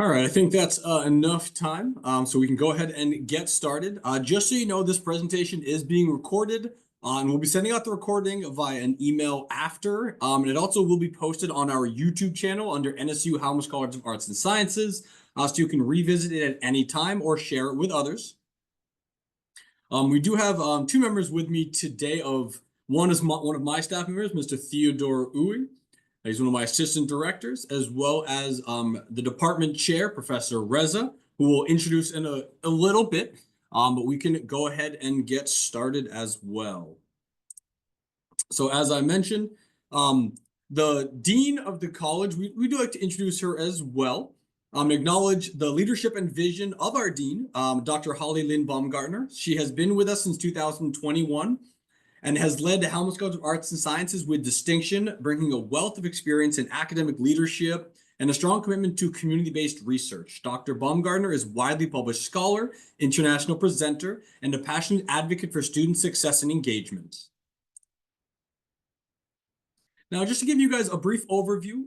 All right, I think that's enough time, so we can go ahead and get started. Just so you know, this presentation is being recorded, and we'll be sending out the recording via an email after. And it also will be posted on our YouTube channel under NSU Halmos College of Arts and Sciences, so you can revisit it at any time or share it with others. We do have two members with me today. One is one of my staff members, Mr. Theodore Uwe. He's one of my assistant directors, as well as the department chair, Professor Reza, who we'll introduce in a little bit, but we can go ahead and get started as well. So as I mentioned, the dean of the college, we do like to introduce her as well, acknowledge the leadership and vision of our dean, Dr. Holly Lynn Baumgartner. She has been with us since 2021 and has led the Halmos College of Arts and Sciences with distinction, bringing a wealth of experience in academic leadership and a strong commitment to community-based research. Dr. Baumgartner is a widely published scholar, international presenter, and a passionate advocate for student success and engagement. Now, just to give you guys a brief overview,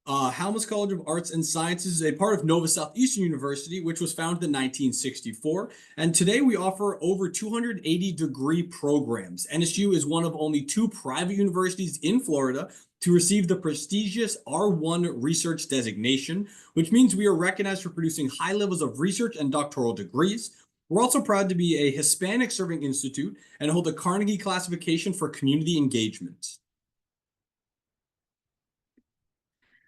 Halmos College of Arts and Sciences is a part of Nova Southeastern University, which was founded in 1964. And today we offer over 280 degree programs. NSU is one of only two private universities in Florida to receive the prestigious R1 research designation, which means we are recognized for producing high levels of research and doctoral degrees. We're also proud to be a Hispanic serving institute and hold a Carnegie classification for community engagement.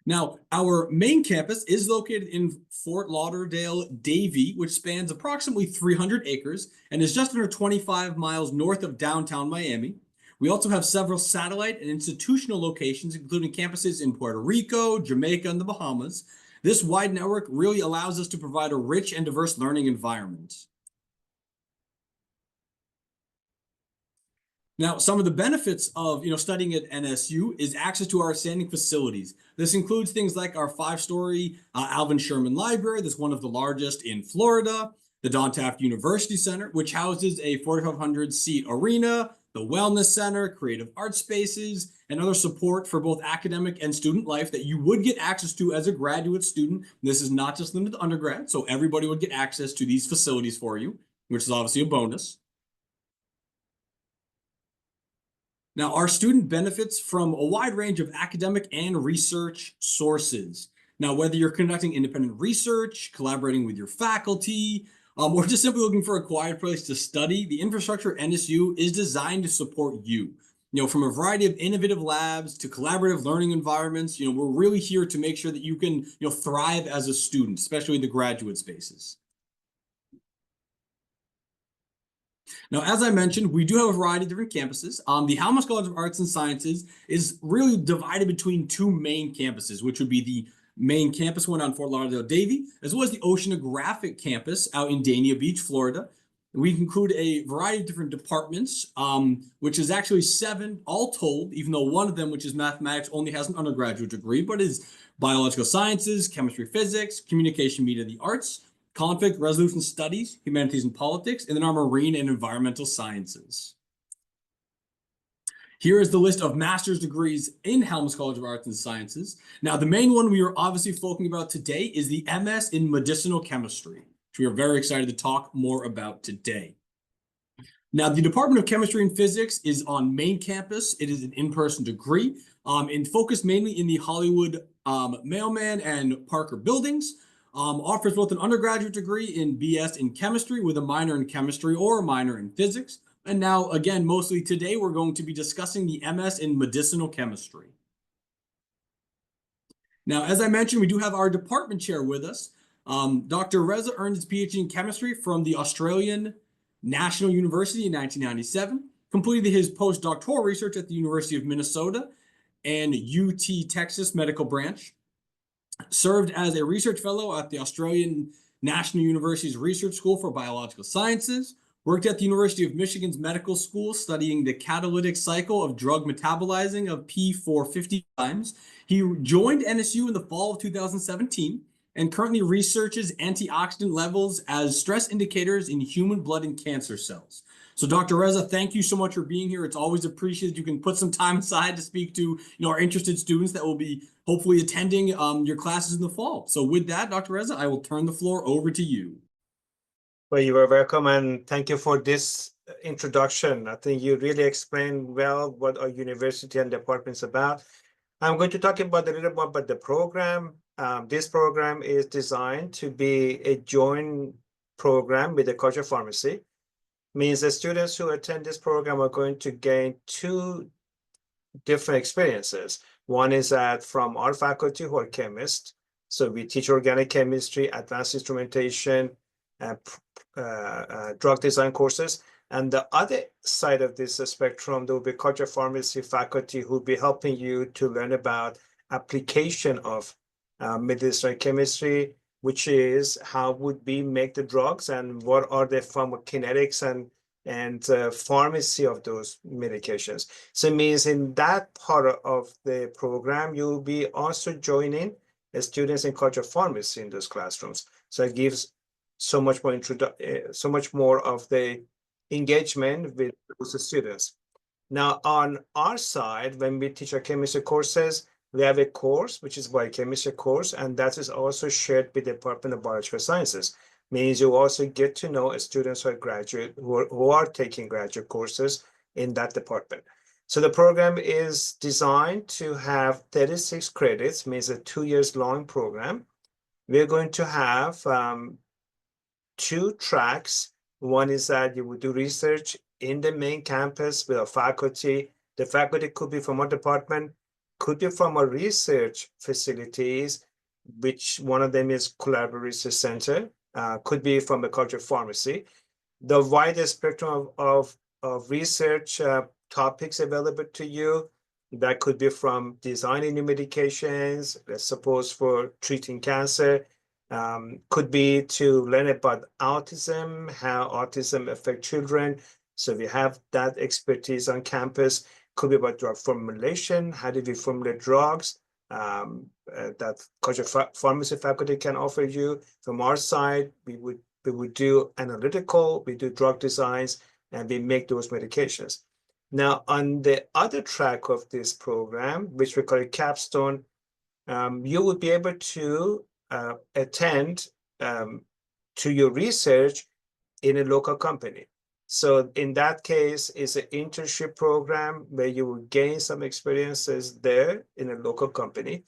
Now, our main campus is located in Fort Lauderdale, Davie, which spans approximately 300 acres and is just under 25 miles north of downtown Miami. We also have several satellite and institutional locations, including campuses in Puerto Rico, Jamaica, and the Bahamas. This wide network really allows us to provide a rich and diverse learning environment. Now, some of the benefits of studying at NSU is access to our outstanding facilities. This includes things like our 5-story Alvin Sherman Library, that's one of the largest in Florida, the Don Taft University Center, which houses a 4,500-seat arena, the Wellness Center, creative art spaces, and other support for both academic and student life that you would get access to as a graduate student. This is not just limited to undergrad, so everybody would get access to these facilities for you, which is obviously a bonus. Now, our student benefits from a wide range of academic and research sources. Now, whether you're conducting independent research, collaborating with your faculty, or just simply looking for a quiet place to study, the infrastructure at NSU is designed to support you. From a variety of innovative labs to collaborative learning environments, we're really here to make sure that you can, thrive as a student, especially in the graduate spaces. Now, as I mentioned, we do have a variety of different campuses. The Halmos College of Arts and Sciences is really divided between two main campuses, which would be the main campus one on Fort Lauderdale, Davie, as well as the Oceanographic campus out in Dania Beach, Florida. We include a variety of different departments, which is actually 7 all told, even though one of them, which is mathematics, only has an undergraduate degree, but is biological sciences, chemistry, physics, communication, media, the arts, conflict resolution studies, humanities and politics, and then our marine and environmental sciences. Here is the list of master's degrees in Halmos College of Arts and Sciences. Now, the main one we are obviously focusing about today is the MS in medicinal chemistry, which we are very excited to talk more about today. Now, the Department of Chemistry and Physics is on main campus. It is an in-person degree and focused mainly in the Hollywood Mailman and Parker buildings. Offers both an undergraduate degree in BS in chemistry with a minor in chemistry or a minor in physics. And now, again, mostly today, we're going to be discussing the MS in medicinal chemistry. Now, as I mentioned, we do have our department chair with us. Dr. Reza earned his PhD in chemistry from the Australian National University in 1997, completed his postdoctoral research at the University of Minnesota and UT Texas Medical Branch, served as a research fellow at the Australian National University's Research School for Biological Sciences, worked at the University of Michigan's Medical School studying the catalytic cycle of drug metabolizing of P450 enzymes. He joined NSU in the fall of 2017 and currently researches antioxidant levels as stress indicators in human blood and cancer cells. So Dr. Reza, thank you so much for being here. It's always appreciated. You can put some time aside to speak to our interested students that will be hopefully attending your classes in the fall. So with that, Dr. Reza, I will turn the floor over to you. Well, you are welcome, and thank you for this introduction. I think you really explained well what our university and department is about. I'm going to talk about a little more about the program. This program is designed to be a joint program with the culture pharmacy. Means the students who attend this program are going to gain two different experiences. One is that from our faculty who are chemists, so we teach organic chemistry, advanced instrumentation, drug design courses. And the other side of this spectrum, there will be culture pharmacy faculty who will be helping you to learn about application of medicinal chemistry, which is how would we make the drugs and what are the pharmacokinetics and pharmacy of those medications. So it means in that part of the program, you'll be also joining students in culture pharmacy in those classrooms. So it gives so much more of the engagement with those students. Now, on our side, when we teach our chemistry courses, we have a course, which is biochemistry course, and that is also shared with the Department of Biological Sciences. Means you also get to know students who are taking graduate courses in that department. So the program is designed to have 36 credits, means a 2 years long program. We're going to have two tracks. One is that you will do research in the main campus with our faculty. The faculty could be from our department, could be from our research facilities, which one of them is Collaborative Research Center, could be from the culture pharmacy. The widest spectrum of research topics available to you, that could be from designing new medications, let's suppose for treating cancer, could be to learn about autism, how autism affects children. So we have that expertise on campus. Could be about drug formulation, how do we formulate drugs, that culture pharmacy faculty can offer you. From our side, we would do analytical, we do drug designs, and we make those medications. Now, on the other track of this program, which we call a capstone, you would be able to attend to your research in a local company. So in that case, it's an internship program where you will gain some experiences there in a local company.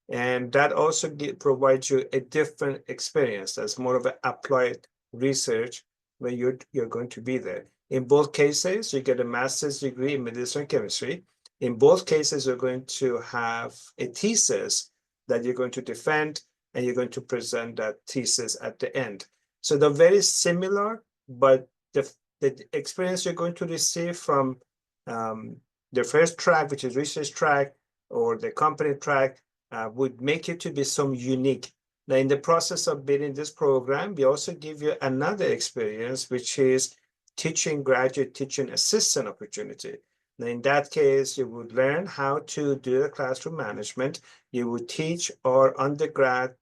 And that also provides you a different experience as more of an applied research when you're going to be there. In both cases, you get a master's degree in medicinal chemistry. In both cases, you're going to have a thesis that you're going to defend, and you're going to present that thesis at the end. So they're very similar, but the experience you're going to receive from the first track, which is research track, or the company track, would make it to be some unique. Now, in the process of building this program, we also give you another experience, which is teaching graduate teaching assistant opportunity. Now, in that case, you would learn how to do the classroom management. You would teach our undergrad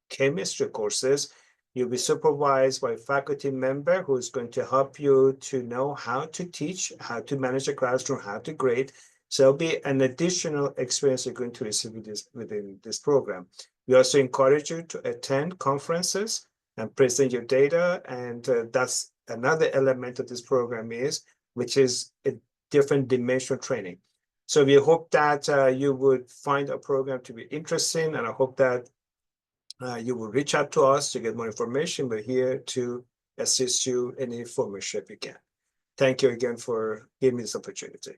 chemistry courses. You'll be supervised by a faculty member who is going to help you to know how to teach, how to manage a classroom, how to grade. So it'll be an additional experience you're going to receive within this program. We also encourage you to attend conferences and present your data. And that's another element of this program which is a different dimensional training. So we hope that you would find our program to be interesting, and I hope that you will reach out to us to get more information. We're here to assist you in any form or shape you can. Thank you again for giving me this opportunity.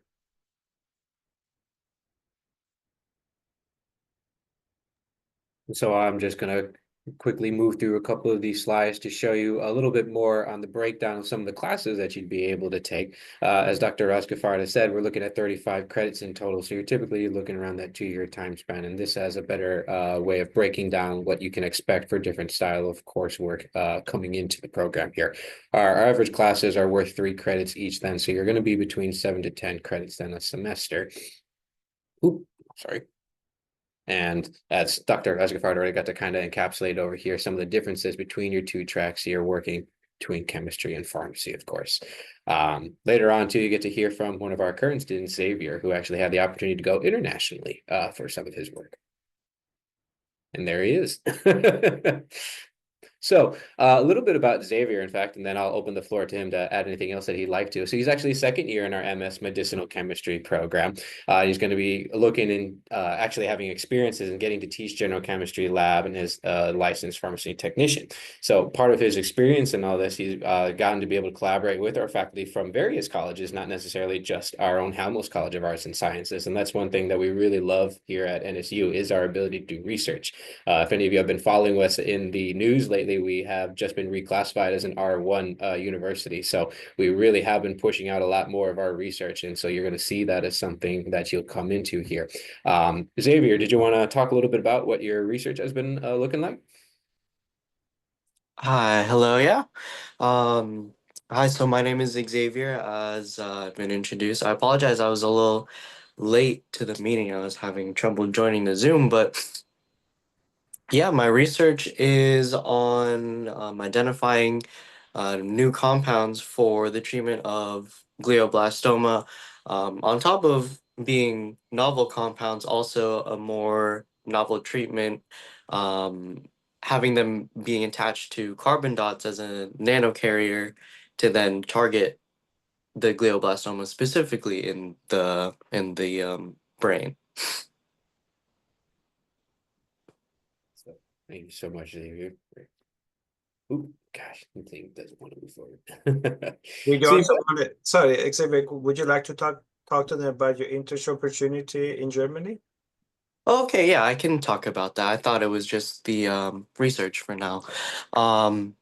So I'm just going to quickly move through a couple of these slides to show you a little bit more on the breakdown of some of the classes that you'd be able to take. As Dr. Raskafard said, we're looking at 35 credits in total. So you're typically looking around that 2-year time span. And this has a better way of breaking down what you can expect for different style of coursework coming into the program here. Our average classes are worth 3 credits each then. So you're going to be between 7 to 10 credits then a semester. Ooh, sorry. And as Dr. Asghafard already got to kind of encapsulate over here, some of the differences between your 2 tracks you're working between chemistry and pharmacy, of course. Later on, too, you get to hear from one of our current students, Xavier, who actually had the opportunity to go internationally for some of his work. And there he is. So a little bit about Xavier, in fact, and then I'll open the floor to him to add anything else that he'd like to. So he's actually second year in our MS Medicinal Chemistry program. He's going to be looking in actually having experiences in getting to teach general chemistry lab and his licensed pharmacy technician. So part of his experience in all this, he's gotten to be able to collaborate with our faculty from various colleges, not necessarily just our own Halmos College of Arts and Sciences. And that's one thing that we really love here at NSU is our ability to do research. If any of you have been following us in the news lately, we have just been reclassified as an R1 university. So we really have been pushing out a lot more of our research. And so you're going to see that as something that you'll come into here. Xavier, did you want to talk a little bit about what your research has been looking like? Hi, hello, yeah. Hi, so my name is Xavier, as I've been introduced. I apologize, I was a little late to the meeting. I was having trouble joining the Zoom, but yeah, my research is on identifying new compounds for the treatment of glioblastoma. On top of being novel compounds, also a more novel treatment, um, having them being attached to carbon dots as a nanocarrier to then target the glioblastoma specifically in the brain. So thank you so much, Xavier. Ooh, gosh, the thing doesn't want to move forward. We So also wanted, sorry, Xavier, would you like to talk to them about your internship opportunity in Germany? Okay, yeah, I can talk about that. I thought it was just the research for now. Um,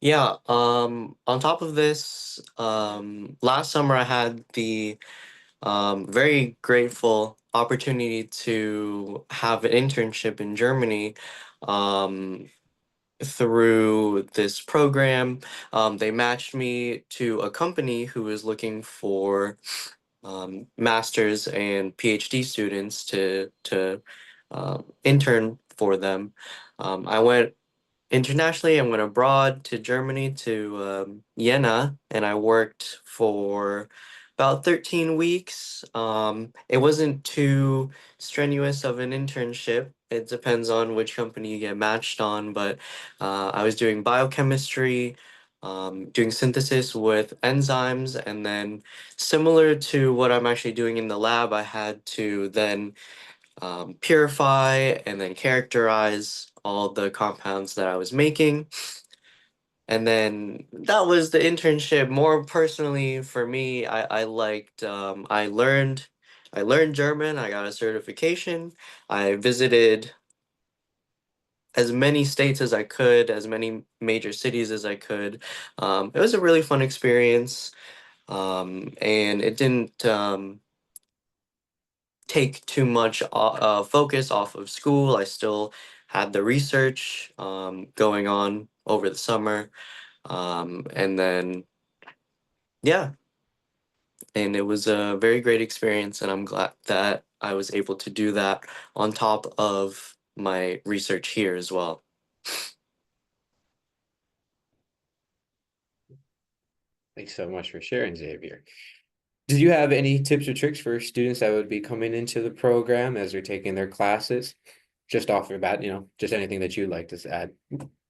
yeah, on top of this, last summer I had the very grateful opportunity to have an internship in Germany um, through this program. They matched me to a company who was looking for master's and PhD students to intern for them. I went internationally. I went abroad to Germany to Jena, and I worked for about 13 weeks. It wasn't too strenuous of an internship. It depends on which company you get matched on, but I was doing biochemistry, doing synthesis with enzymes, and then similar to what I'm actually doing in the lab, I had to then purify and then characterize all the compounds that I was making. And then that was the internship. More personally for me, I liked I learned German, I got a certification. I visited as many states as I could, as many major cities as I could. It was a really fun experience. And it didn't take too much focus off of school. I still had the research going on over the summer. And then, yeah, and it was a very great experience. And I'm glad that I was able to do that on top of my research here as well. thanks so much for sharing, Xavier. Did you have any tips or tricks for students that would be coming into the program as they're taking their classes? Just off the bat, just anything that you'd like to add.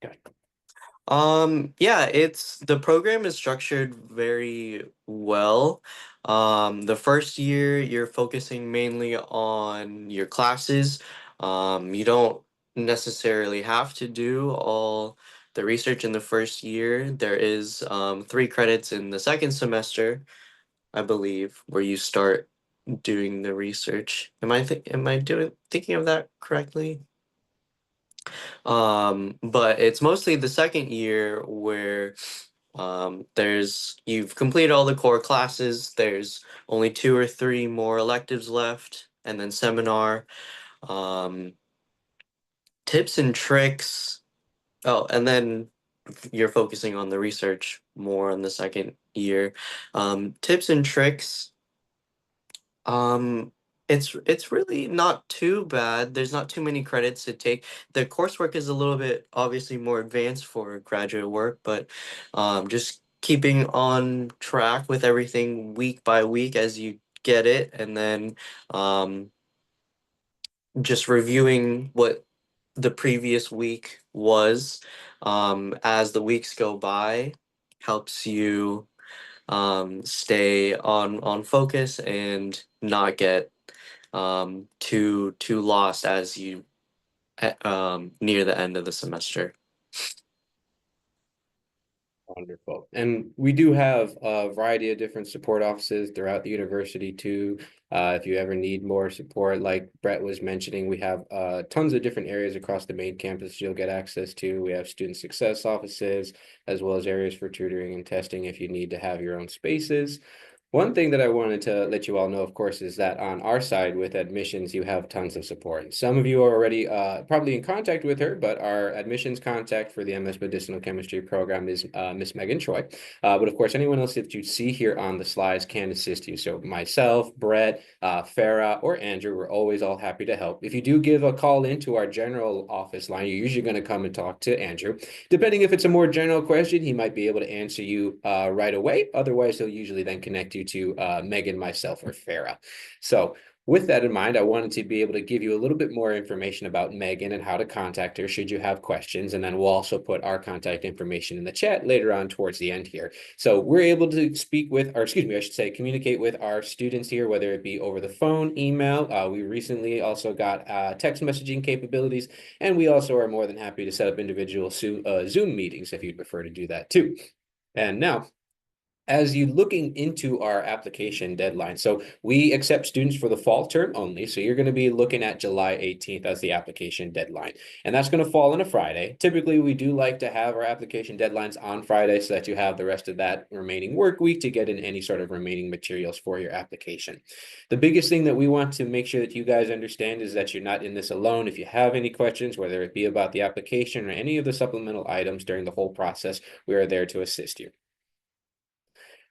Okay. Yeah, it's the program is structured very well. The first year you're focusing mainly on your classes. You don't necessarily have to do all the research in the first year. There is 3 credits in the second semester, I believe, where you start doing the research. Am I doing thinking of that correctly? But it's mostly the second year where you've completed all the core classes. There's only 2 or 3 more electives left, and then seminar. Um, Tips and tricks. Oh, and then you're focusing on the research more on the second year. Tips and tricks. Um, It's really not too bad. There's not too many credits to take. The coursework is a little bit obviously more advanced for graduate work, but just keeping on track with everything week by week as you get it, and then um, just reviewing what the previous week was as the weeks go by helps you stay on focus and not get too lost as you near the end of the semester. Wonderful. And we do have a variety of different support offices throughout the university too. If you ever need more support, like Brett was mentioning, we have tons of different areas across the main campus you'll get access to. We have student success offices, as well as areas for tutoring and testing if you need to have your own spaces. One thing that I wanted to let you all know, of course, is that on our side with admissions, you have tons of support. Some of you are already probably in contact with her, but our admissions contact for the MS Medicinal Chemistry program is Miss Megan Choi. But of course, anyone else that you see here on the slides can assist you. So myself, Brett, Farah, or Andrew, we're always all happy to help. If you do give a call into our general office line, you're usually going to come and talk to Andrew. Depending if it's a more general question, he might be able to answer you right away. Otherwise, he'll usually then connect you to Megan, myself, or Farah. So with that in mind, I wanted to be able to give you a little bit more information about Megan and how to contact her should you have questions. And then we'll also put our contact information in the chat later on towards the end here. So we're able to speak with, or excuse me, I should say, communicate with our students here, whether it be over the phone, email. We recently also got text messaging capabilities, and we also are more than happy to set up individual Zoom meetings if you'd prefer to do that too. And now, as you looking into our application deadline, so we accept students for the fall term only. So you're going to be looking at July 18th as the application deadline. And that's going to fall on a Friday. Typically, we do like to have our application deadlines on Friday so that you have the rest of that remaining work week to get in any sort of remaining materials for your application. The biggest thing that we want to make sure that you guys understand is that you're not in this alone. If you have any questions, whether it be about the application or any of the supplemental items during the whole process, we are there to assist you.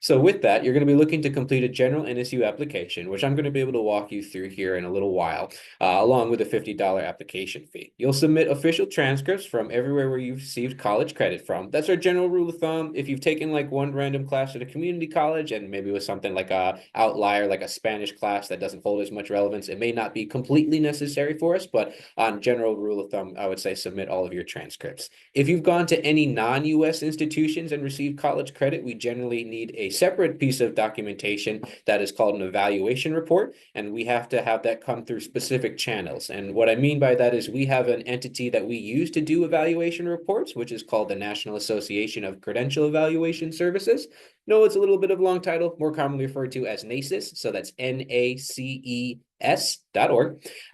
So with that, you're going to be looking to complete a general NSU application, which I'm going to be able to walk you through here in a little while, along with a $50 application fee. You'll submit official transcripts from everywhere where you've received college credit from. That's our general rule of thumb. If you've taken like one random class at a community college and maybe with something like a outlier, like a Spanish class that doesn't hold as much relevance, it may not be completely necessary for us, but on general rule of thumb, I would say submit all of your transcripts. If you've gone to any non-US institutions and received college credit, we generally need a separate piece of documentation that is called an evaluation report, and we have to have that come through specific channels. And what I mean by that is we have an entity that we use to do evaluation reports, which is called the National Association of Credential Evaluation Services. No, it's a little bit of a long title, more commonly referred to as NACES. So that's NACES.org.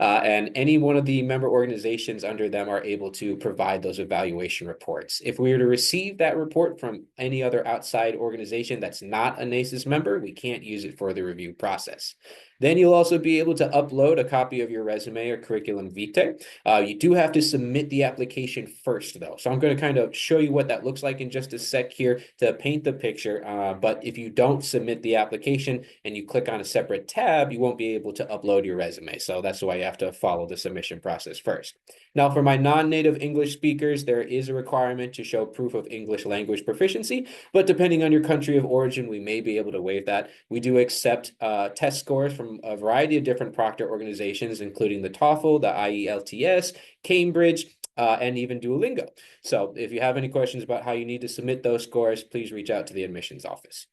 And any one of the member organizations under them are able to provide those evaluation reports. If we were to receive that report from any other outside organization that's not a NACES member, we can't use it for the review process. Then you'll also be able to upload a copy of your resume or curriculum vitae. You do have to submit the application first, though. So I'm going to kind of show you what that looks like in just a sec here to paint the picture. But if you don't submit the application and you click on a separate tab, you won't be able to upload your resume. So that's why you have to follow the submission process first. Now, for my non-native English speakers, there is a requirement to show proof of English language proficiency, but depending on your country of origin, we may be able to waive that. We do accept test scores from a variety of different proctor organizations, including the TOEFL, the IELTS, Cambridge, and even Duolingo. So if you have any questions about how you need to submit those scores, please reach out to the admissions office.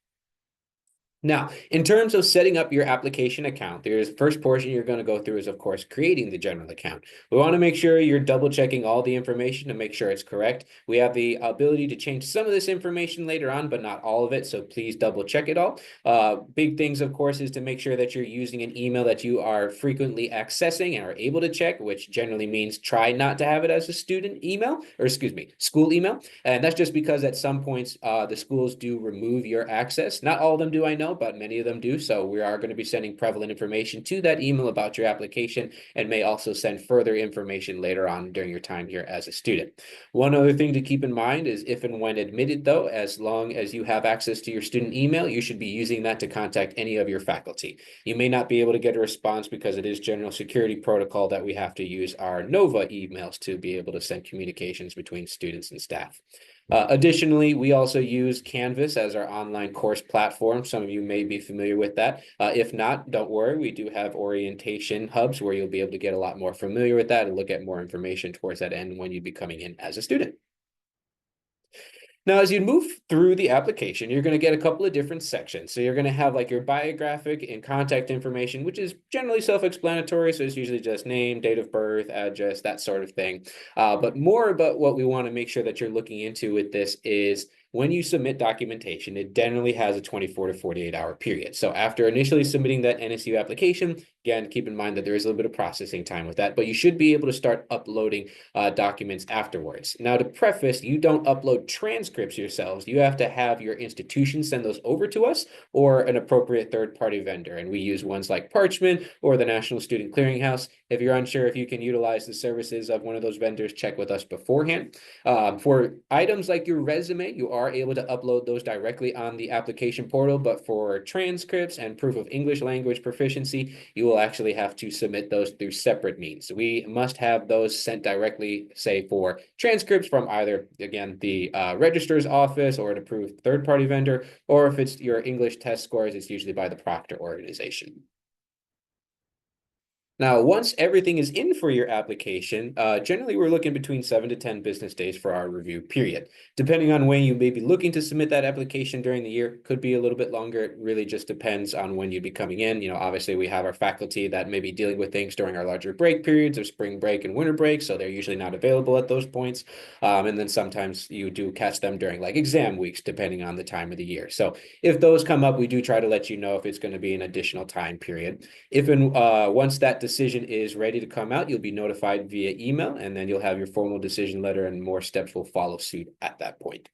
Now, in terms of setting up your application account, the first portion you're going to go through is, of course, creating the general account. We want to make sure you're double checking all the information to make sure it's correct. We have the ability to change some of this information later on, but not all of it. So please double check it all. Big things, of course, is to make sure that you're using an email that you are frequently accessing and are able to check, which generally means try not to have it as a student email, or excuse me, school email. And that's just because at some points, the schools do remove your access. Not all of them do, I know. email, but many of them do. So we are going to be sending prevalent information to that email about your application, and may also send further information later on during your time here as a student. One other thing to keep in mind is if and when admitted, though, as long as you have access to your student email, you should be using that to contact any of your faculty. You may not be able to get a response because it is general security protocol that we have to use our NOVA emails to be able to send communications between students and staff. Additionally, we also use Canvas as our online course platform. Some of you may be familiar with that. If not, don't worry. We do have orientation hubs where you'll be able to get a lot more familiar with that and look at more information towards that end when you'd be coming in as a student. Now, as you move through the application, you're going to get a couple of different sections. So you're going to have like your biographic and contact information, which is generally self-explanatory. So it's usually just name, date of birth, address, that sort of thing. But more about what we want to make sure that you're looking into with this is when you submit documentation, it generally has a 24 to 48 hour period. So after initially submitting that NSU application, again, keep in mind that there is a little bit of processing time with that, but you should be able to start uploading documents afterwards. Now, to preface, you don't upload transcripts yourselves. You have to have your institution send those over to us or an appropriate third-party vendor. And we use ones like Parchment or the National Student Clearinghouse. If you're unsure if you can utilize the services of one of those vendors, check with us beforehand. For items like your resume, you are able to upload those directly on the application portal, but for transcripts and proof of English language proficiency, you will actually have to submit those through separate means. We must have those sent directly, say for transcripts from either, again, the registrar's office or an approved third-party vendor, or if it's your English test scores, it's usually by the proctor organization. Now, once everything is in for your application, generally we're looking between 7 to 10 business days for our review period. Depending on when you may be looking to submit that application during the year, could be a little bit longer. It really just depends on when you'd be coming in. You know, obviously we have our faculty that may be dealing with things during our larger break periods of spring break and winter break, so they're usually not available at those points. And then sometimes you do catch them during like exam weeks, depending on the time of the year. So if those come up, we do try to let you know if it's going to be an additional time period. If and once that decision is ready to come out, you'll be notified via email, and then you'll have your formal decision letter, and more steps will follow suit at that point.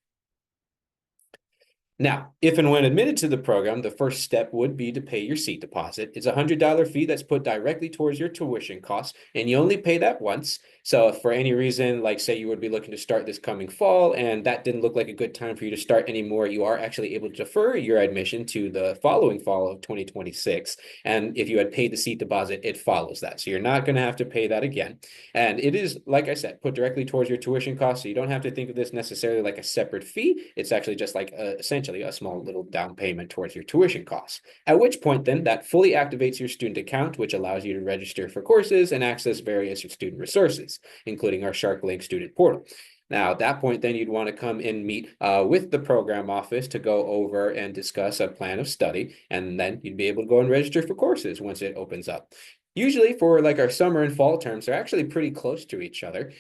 Now, if and when admitted to the program, the first step would be to pay your seat deposit. It's a $100 fee that's put directly towards your tuition costs, and you only pay that once. So if for any reason, like say you would be looking to start this coming fall, and that didn't look like a good time for you to start anymore, you are actually able to defer your admission to the following fall of 2026. And if you had paid the seat deposit, it follows that. So you're not going to have to pay that again. And it is, like I said, put directly towards your tuition costs. So you don't have to think of this necessarily like a separate fee. It's actually just like essentially a small little down payment towards your tuition costs. At which point then that fully activates your student account, which allows you to register for courses and access various student resources, including our SharkLink student portal. Now, at that point, then you'd want to come and meet with the program office to go over and discuss a plan of study, and then you'd be able to go and register for courses once it opens up. Usually for like our summer and fall terms, they're actually pretty close to each other,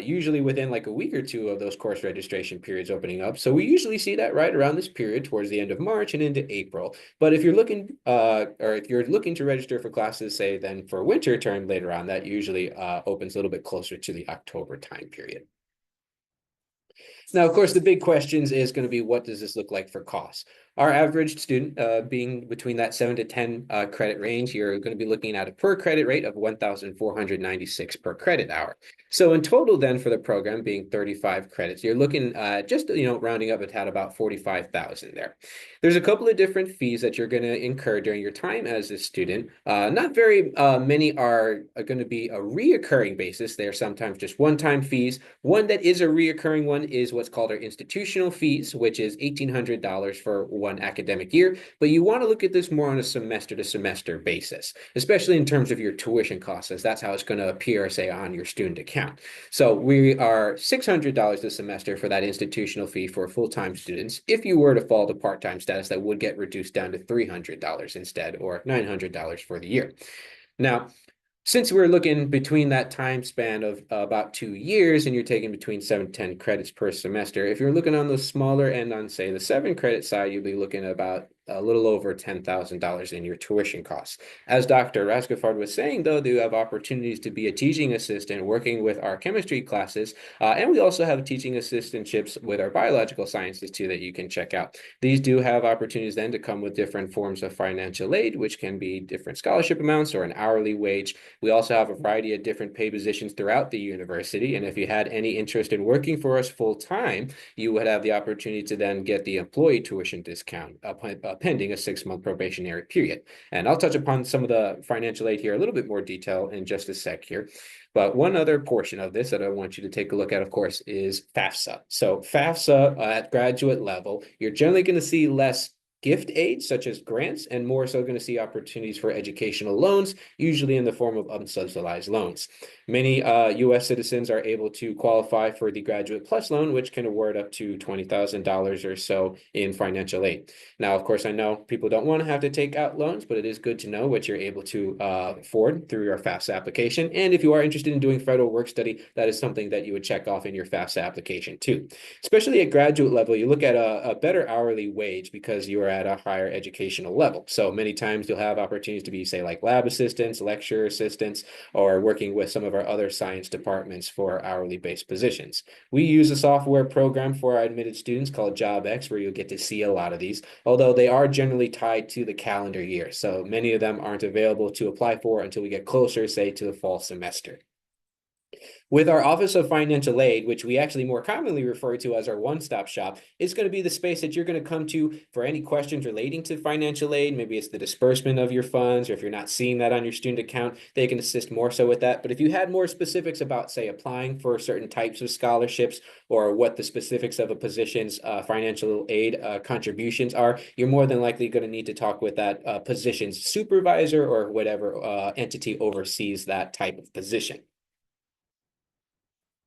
usually within like a week or two of those course registration periods opening up. So we usually see that right around this period towards the end of March and into April. But if you're looking to register for classes, say then for winter term later on, that usually opens a little bit closer to the October time period. Now, of course, the big questions is going to be, what does this look like for costs? Our average student being between that 7 to 10 credit range, you're going to be looking at a per credit rate of 1,496 per credit hour. So in total then for the program being 35 credits, you're looking just, rounding up at about 45,000 there. There's a couple of different fees that you're going to incur during your time as a student. Not very many are going to be a reoccurring basis. They're sometimes just one-time fees. One that is a reoccurring one is what's called our institutional fees, which is $1,800 for one academic year. But you want to look at this more on a semester-to-semester basis, especially in terms of your tuition costs, as that's how it's going to appear, say, on your student account. So we are $600 a semester for that institutional fee for full-time students. If you were to fall to part-time status, that would get reduced down to $300 instead, or $900 for the year. Now, since we're looking between that time span of about 2 years, and you're taking between 7 to 10 credits per semester, if you're looking on the smaller end on, say, the 7 credit side, you'll be looking at about a little over $10,000 in your tuition costs. As Dr. Rascafard was saying, though, you have opportunities to be a teaching assistant working with our chemistry classes, and we also have teaching assistantships with our biological sciences too that you can check out. These do have opportunities then to come with different forms of financial aid, which can be different scholarship amounts or an hourly wage. We also have a variety of different pay positions throughout the university, and if you had any interest in working for us full time, you would have the opportunity to then get the employee tuition discount pending a 6-month probationary period. And I'll touch upon some of the financial aid here a little bit more detail in just a sec here. But one other portion of this that I want you to take a look at, of course, is FAFSA. So FAFSA at graduate level, you're generally going to see less gift aid, such as grants, and more so going to see opportunities for educational loans, usually in the form of unsubsidized loans. Many U.S. citizens are able to qualify for the Graduate Plus loan, which can award up to $20,000 or so in financial aid. Now, of course, I know people don't want to have to take out loans, but it is good to know what you're able to afford through your FAFSA application. And if you are interested in doing federal work study, that is something that you would check off in your FAFSA application too. Especially at graduate level, you look at a better hourly wage because you are at a higher educational level. So many times you'll have opportunities to be, say, like lab assistants, lecturer assistants, or working with some of our other science departments for hourly based positions. We use a software program for our admitted students called JobX, where you'll get to see a lot of these, although they are generally tied to the calendar year. So many of them aren't available to apply for until we get closer, say, to the fall semester. With our Office of Financial Aid, which we actually more commonly refer to as our one-stop shop, it's going to be the space that you're going to come to for any questions relating to financial aid. Maybe it's the disbursement of your funds, or if you're not seeing that on your student account, they can assist more so with that. But if you had more specifics about, say, applying for certain types of scholarships or what the specifics of a position's financial aid contributions are, you're more than likely going to need to talk with that position's supervisor or whatever entity oversees that type of position.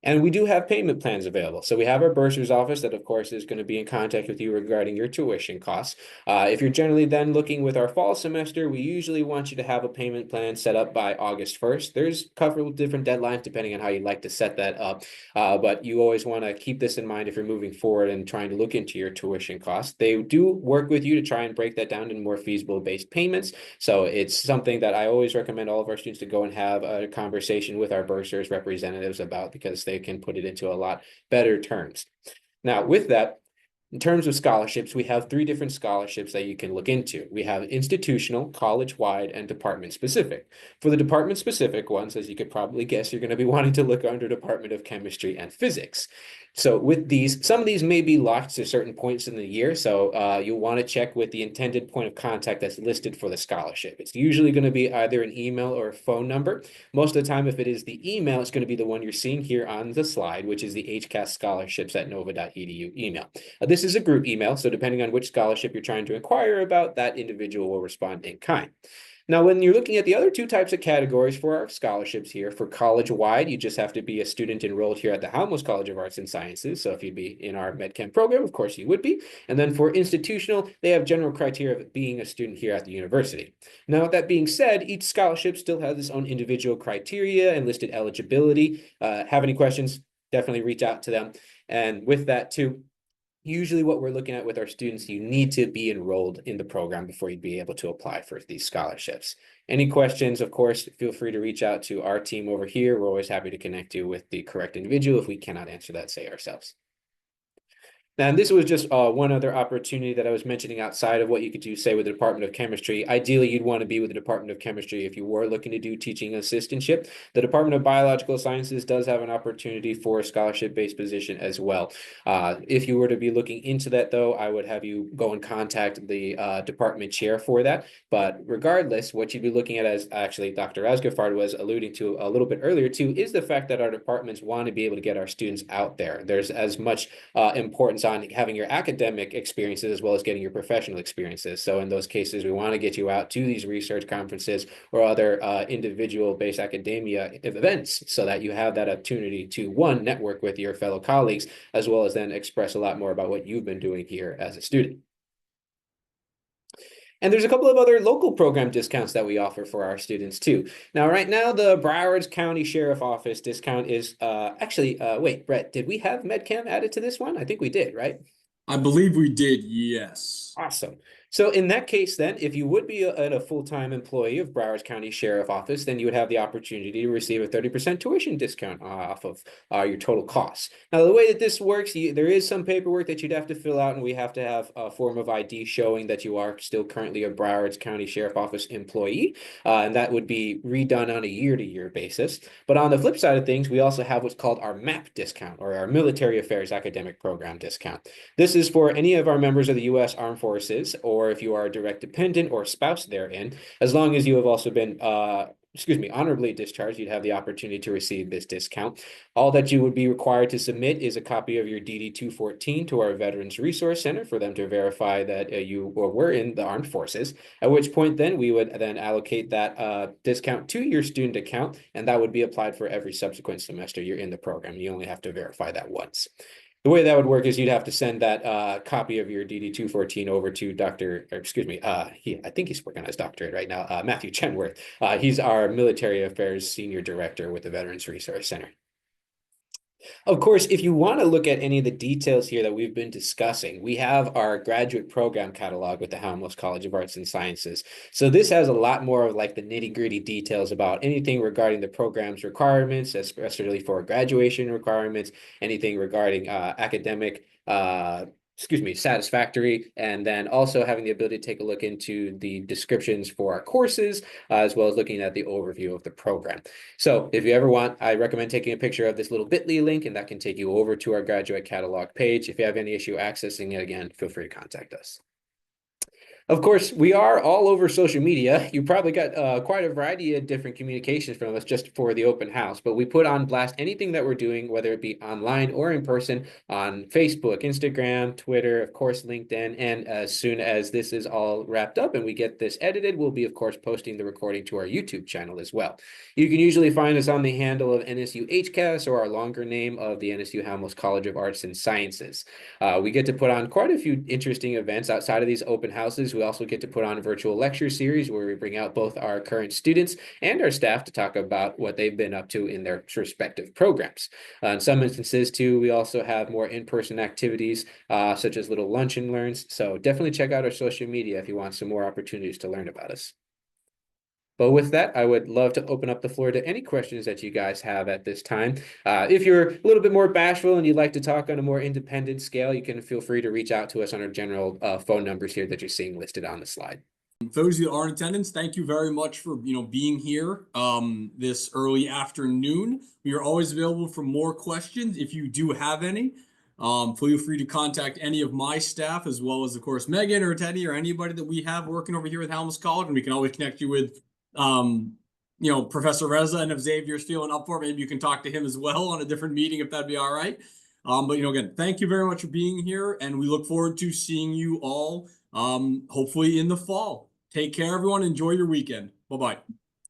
And we do have payment plans available. So we have our bursar's office that, of course, is going to be in contact with you regarding your tuition costs. If you're generally then looking with our fall semester, we usually want you to have a payment plan set up by August 1st. There's a couple of different deadlines depending on how you'd like to set that up. But you always want to keep this in mind if you're moving forward and trying to look into your tuition costs. They do work with you to try and break that down into more feasible based payments. So it's something that I always recommend all of our students to go and have a conversation with our bursars representatives about, because they can put it into a lot better terms. Now, with that, in terms of scholarships, we have 3 different scholarships that you can look into. We have institutional, college-wide, and department-specific. For the department-specific ones, as you could probably guess, you're going to be wanting to look under Department of Chemistry and Physics. So with these, some of these may be locked to certain points in the year. So you'll want to check with the intended point of contact that's listed for the scholarship. It's usually going to be either an email or a phone number. Most of the time, if it is the email, it's going to be the one you're seeing here on the slide, which is the HCAS scholarships at nova.edu email. This is a group email, so depending on which scholarship you're trying to inquire about, that individual will respond in kind. Now, when you're looking at the other 2 types of categories for our scholarships here, for college-wide, you just have to be a student enrolled here at the Halmos College of Arts and Sciences. So if you'd be in our MedChem program, of course you would be. And then for institutional, they have general criteria of being a student here at the university. Now, with that being said, each scholarship still has its own individual criteria and listed eligibility. Have any questions, definitely reach out to them. And with that too, usually what we're looking at with our students, you need to be enrolled in the program before you'd be able to apply for these scholarships. Any questions, of course, feel free to reach out to our team over here. We're always happy to connect you with the correct individual if we cannot answer that, say, ourselves. Now, this was just one other opportunity that I was mentioning outside of what you could do, say, with the Department of Chemistry. Ideally, you'd want to be with the Department of Chemistry if you were looking to do teaching assistantship. The Department of Biological Sciences does have an opportunity for a scholarship-based position as well. If you were to be looking into that, though, I would have you go and contact the department chair for that. But regardless, what you'd be looking at, as actually Dr. Asgafard was alluding to a little bit earlier too, is the fact that our departments want to be able to get our students out there. There's as much importance on having your academic experiences as well as getting your professional experiences. So in those cases, we want to get you out to these research conferences or other individual-based academia events so that you have that opportunity to, one, network with your fellow colleagues, as well as then express a lot more about what you've been doing here as a student. And there's a couple of other local program discounts that we offer for our students too. Now, right now, the Broward County Sheriff Office discount is wait, Brett, did we have MedChem added to this one? I think we did, right? I believe we did, yes. Awesome. So in that case, then, if you would be a full-time employee of Broward County Sheriff Office, then you would have the opportunity to receive a 30% tuition discount off of your total costs. Now, the way that this works, there is some paperwork that you'd have to fill out, and we have to have a form of ID showing that you are still currently a Broward County Sheriff Office employee, and that would be redone on a year-to-year basis. But on the flip side of things, we also have what's called our MAP discount, or our Military Affairs Academic Program discount. This is for any of our members of the U.S. Armed Forces, or if you are a direct dependent or spouse therein, as long as you have also been honorably discharged, you'd have the opportunity to receive this discount. All that you would be required to submit is a copy of your DD-214 to our Veterans Resource Center for them to verify that you were in the armed forces, at which point then we would then allocate that discount to your student account, and that would be applied for every subsequent semester you're in the program. You only have to verify that once. The way that would work is you'd have to send that copy of your DD-214 over to I think he's working on his doctorate right now, Matthew Chenworth. He's our Military Affairs Senior Director with the Veterans Resource Center. Of course, if you want to look at any of the details here that we've been discussing, we have our graduate program catalog with the Halmos College of Arts and Sciences. So this has a lot more of like the nitty-gritty details about anything regarding the program's requirements, especially for graduation requirements, anything regarding academic satisfactory, and then also having the ability to take a look into the descriptions for our courses, as well as looking at the overview of the program. So if you ever want, I recommend taking a picture of this little bit.ly link, and that can take you over to our graduate catalog page. If you have any issue accessing it again, feel free to contact us. Of course, we are all over social media. You probably got quite a variety of different communications from us just for the open house, but we put on blast anything that we're doing, whether it be online or in person, on Facebook, Instagram, Twitter, of course, LinkedIn. And as soon as this is all wrapped up and we get this edited, we'll be, of course, posting the recording to our YouTube channel as well. You can usually find us on the handle of NSU HCAS, or our longer name of the NSU Halmos College of Arts and Sciences. We get to put on quite a few interesting events outside of these open houses. We also get to put on a virtual lecture series where we bring out both our current students and our staff to talk about what they've been up to in their respective programs. In some instances, too, we also have more in-person activities, such as little lunch and learns. So definitely check out our social media if you want some more opportunities to learn about us. But with that, I would love to open up the floor to any questions that you guys have at this time. If you're a little bit more bashful and you'd like to talk on a more independent scale, you can feel free to reach out to us on our general phone numbers here that you're seeing listed on the slide. Those that are in attendance, thank you very much for being here this early afternoon. We are always available for more questions if you do have any. Feel free to contact any of my staff, as well as, of course, Megan or Teddy or anybody that we have working over here with Halmos College, and we can always connect you with Professor Reza. And if Xavier's feeling up for it, maybe you can talk to him as well on a different meeting if that'd be all right. But again, thank you very much for being here, and we look forward to seeing you all hopefully in the fall. Take care, everyone. Enjoy your weekend. Bye-bye.